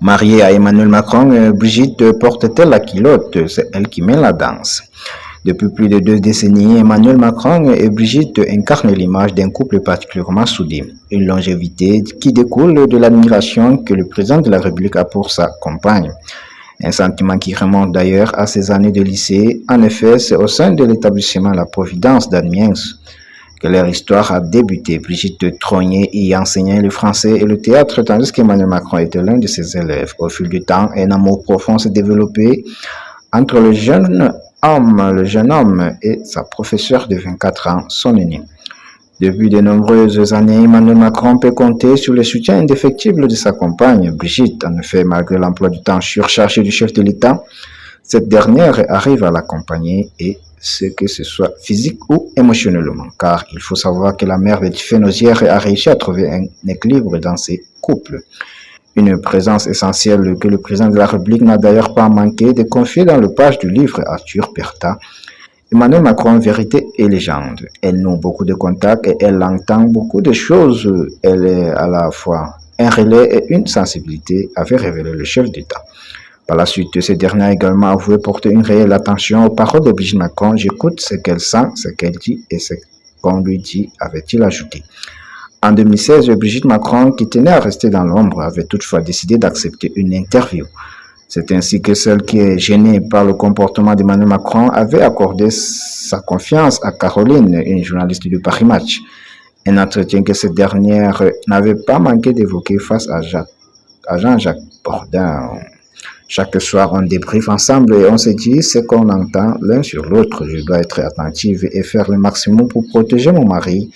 Mariée à Emmanuel Macron, Brigitte porte-t-elle la culotte? C'est elle qui mène la danse. Depuis plus de 2 décennies, Emmanuel Macron et Brigitte incarnent l'image d'un couple particulièrement soudé. Une longévité qui découle de l'admiration que le président de la République a pour sa compagne. Un sentiment qui remonte d'ailleurs à ses années de lycée. En effet, c'est au sein de l'établissement La Providence d'Amiens que leur histoire a débuté. Brigitte Trognier y enseignait le français et le théâtre, tandis qu'Emmanuel Macron était l'un de ses élèves. Au fil du temps, un amour profond s'est développé entre le jeune homme et sa professeure de 24 ans, son aîné. Depuis de nombreuses années, Emmanuel Macron peut compter sur le soutien indéfectible de sa compagne, Brigitte. En effet, malgré l'emploi du temps surchargé du chef de l'État, cette dernière arrive à l'accompagner et ce que ce soit physique ou émotionnellement, car il faut savoir que la mère de Tiffaine Ozière a réussi à trouver un équilibre dans ses couples. Une présence essentielle que le président de la République n'a d'ailleurs pas manqué de confier dans le page du livre Arthur Bertha. Emmanuel Macron, vérité et légende. Elle noue beaucoup de contacts et elle entend beaucoup de choses. Elle est à la fois un relais et une sensibilité, avait révélé le chef d'État. Par la suite, ce dernier a également avoué porter une réelle attention aux paroles de Brigitte Macron. J'écoute ce qu'elle sent, ce qu'elle dit et ce qu'on lui dit, avait-il ajouté. En 2016, Brigitte Macron, qui tenait à rester dans l'ombre, avait toutefois décidé d'accepter une interview. C'est ainsi que celle qui est gênée par le comportement d'Emmanuel Macron avait accordé sa confiance à Caroline, une journaliste du Paris Match. Un entretien que cette dernière n'avait pas manqué d'évoquer face à Jean-Jacques Bourdin. Chaque soir, on débriefe ensemble et on se dit ce qu'on entend l'un sur l'autre. Je dois être attentive et faire le maximum pour protéger mon mari,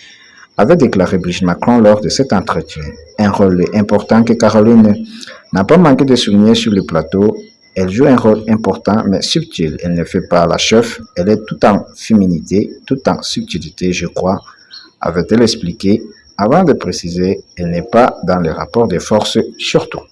avait déclaré Brigitte Macron lors de cet entretien. Un rôle important que Caroline n'a pas manqué de souligner sur le plateau. Elle joue un rôle important mais subtil. Elle ne fait pas la chef, elle est tout en féminité, tout en subtilité, je crois, avait-elle expliqué, avant de préciser, elle n'est pas dans les rapports de force surtout.